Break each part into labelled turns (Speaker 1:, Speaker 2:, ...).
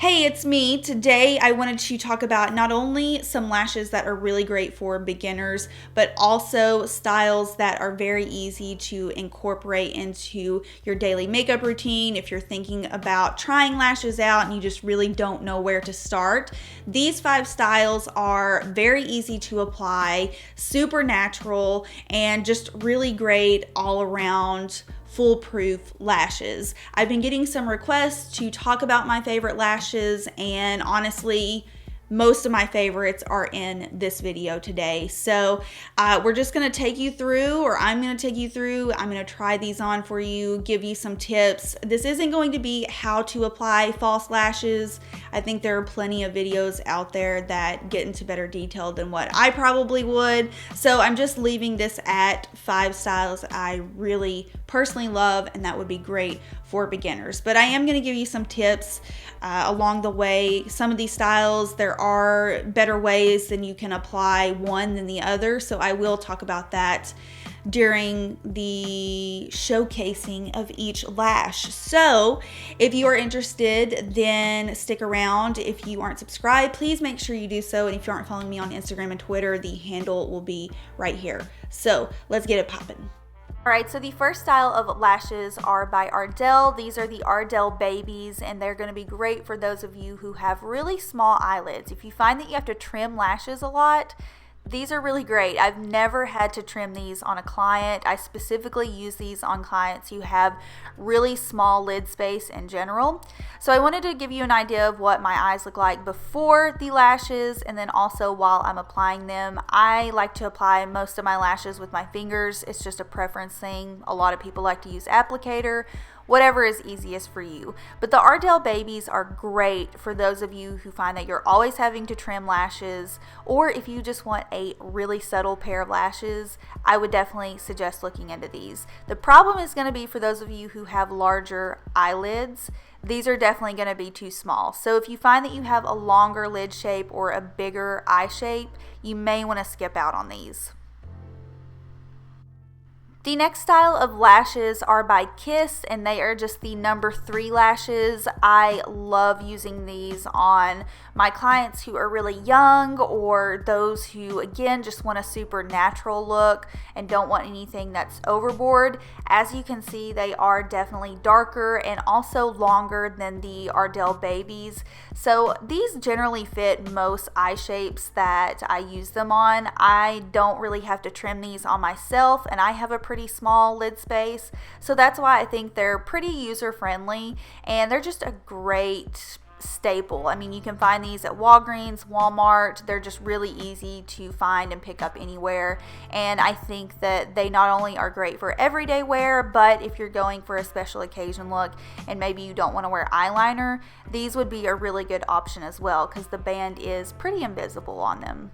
Speaker 1: Hey, it's me. Today I wanted to talk about not only some lashes that are really great for beginners, but also styles that are very easy to incorporate into your daily makeup routine. If you're thinking about trying lashes out and you just really don't know where to start, these 5 styles are very easy to apply, super natural, and just really great all around foolproof lashes. I've been getting some requests to talk about my favorite lashes, and honestly, most of my favorites are in this video today. So we're just going to take you through, or I'm going to take you through. I'm going to try these on for you, give you some tips. This isn't going to be how to apply false lashes. I think there are plenty of videos out there that get into better detail than what I probably would. So I'm just leaving this at 5 styles that I really personally love, and that would be great for beginners. But I am going to give you some tips along the way. Some of these styles, there are better ways than you can apply one than the other. So I will talk about that during the showcasing of each lash. So if you are interested, then stick around. If you aren't subscribed, please make sure you do so. And if you aren't following me on Instagram and Twitter, the handle will be right here. So let's get it popping. Alright, so the first style of lashes are by Ardell. These are the Ardell Babies, and they're going to be great for those of you who have really small eyelids. If you find that you have to trim lashes a lot, these are really great. I've never had to trim these on a client. I specifically use these on clients who have really small lid space in general. So I wanted to give you an idea of what my eyes look like before the lashes, and then also while I'm applying them. I like to apply most of my lashes with my fingers. It's just a preference thing. A lot of people like to use applicator. Whatever is easiest for you. But the Ardell Babies are great for those of you who find that you're always having to trim lashes, or if you just want a really subtle pair of lashes, I would definitely suggest looking into these. The problem is going to be for those of you who have larger eyelids. These are definitely going to be too small. So if you find that you have a longer lid shape or a bigger eye shape, you may want to skip out on these. The next style of lashes are by Kiss, and they are just the number 3 lashes. I love using these on my clients who are really young, or those who, again, just want a super natural look and don't want anything that's overboard. As you can see, they are definitely darker and also longer than the Ardell Babies. So these generally fit most eye shapes that I use them on. I don't really have to trim these on myself, and I have a pretty small lid space, so that's why I think they're pretty user friendly, and they're just a great staple. I mean, you can find these at Walgreens, Walmart. They're just really easy to find and pick up anywhere, and I think that they not only are great for everyday wear, but if you're going for a special occasion look and maybe you don't want to wear eyeliner, these would be a really good option as well, because the band is pretty invisible on them.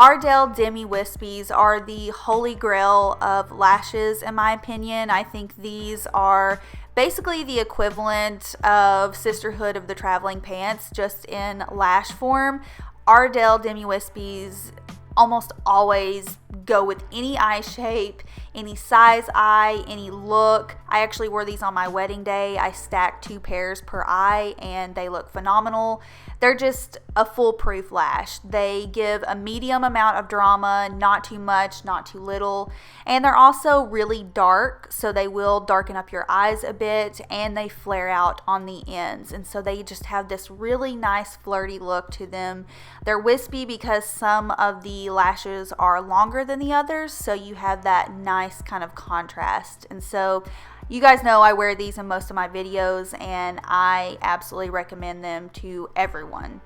Speaker 1: Ardell Demi Wispies are the holy grail of lashes, in my opinion. I think these are basically the equivalent of Sisterhood of the Traveling Pants, just in lash form. Ardell Demi Wispies almost always go with any eye shape, any size eye, any look. I actually wore these on my wedding day. I stacked 2 pairs per eye, and they look phenomenal. They're just a foolproof lash. They give a medium amount of drama, not too much, not too little, and they're also really dark, so they will darken up your eyes a bit, and they flare out on the ends, and so they just have this really nice flirty look to them. They're wispy because some of the lashes are longer than the others, so you have that nice kind of contrast. And so you guys know I wear these in most of my videos, and I absolutely recommend them to everyone.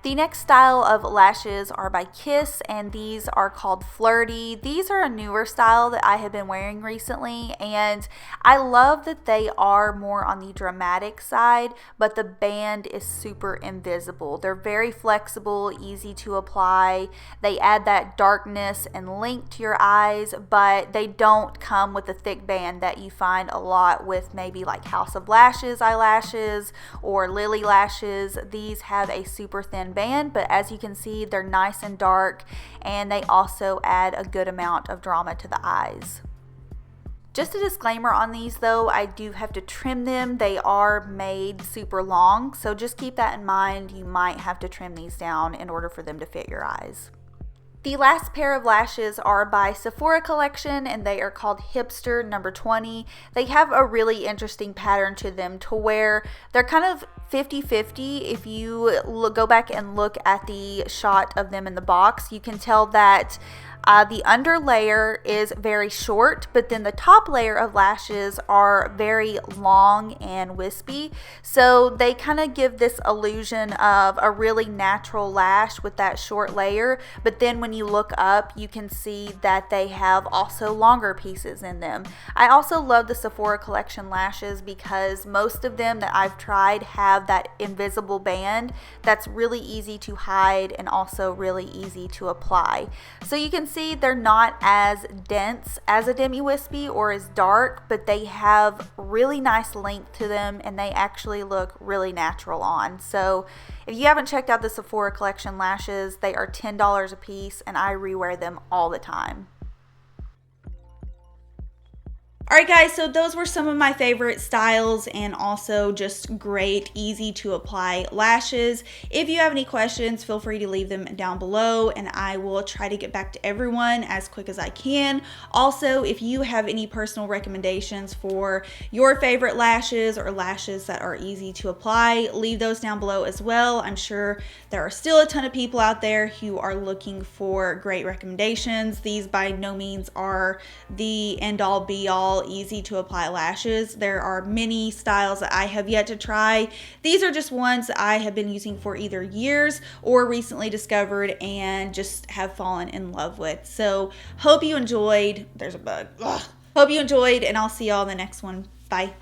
Speaker 1: The next style of lashes are by Kiss, and these are called Flirty. These are a newer style that I have been wearing recently, and I love that they are more on the dramatic side, but the band is super invisible. They're very flexible, easy to apply. They add that darkness and length to your eyes, but they don't come with the thick band that you find a lot with maybe like House of Lashes eyelashes or Lily lashes. These have a super thin band, but as you can see, they're nice and dark, and they also add a good amount of drama to the eyes. Just a disclaimer on these though, I do have to trim them. They are made super long, so just keep that in mind. You might have to trim these down in order for them to fit your eyes. The last pair of lashes are by Sephora Collection, and they are called Hipster number 20. They have a really interesting pattern to them to where they're kind of 50-50. If you go back and look at the shot of them in the box, you can tell that the under layer is very short, but then the top layer of lashes are very long and wispy. So they kind of give this illusion of a really natural lash with that short layer. But then when you look up, you can see that they have also longer pieces in them. I also love the Sephora Collection lashes because most of them that I've tried have that invisible band that's really easy to hide and also really easy to apply. So you can see they're not as dense as a Demi Wispy or as dark, but they have really nice length to them and they actually look really natural on. So if you haven't checked out the Sephora Collection lashes, they are $10 a piece and I rewear them all the time. Alright guys, so those were some of my favorite styles and also just great, easy to apply lashes. If you have any questions, feel free to leave them down below and I will try to get back to everyone as quick as I can. Also, if you have any personal recommendations for your favorite lashes or lashes that are easy to apply, leave those down below as well. I'm sure there are still a ton of people out there who are looking for great recommendations. These by no means are the end all be all easy to apply lashes. There are many styles that I have yet to try. These are just ones that I have been using for either years or recently discovered and just have fallen in love with. So hope you enjoyed. There's a bug. Ugh. Hope you enjoyed and I'll see y'all in the next one. Bye.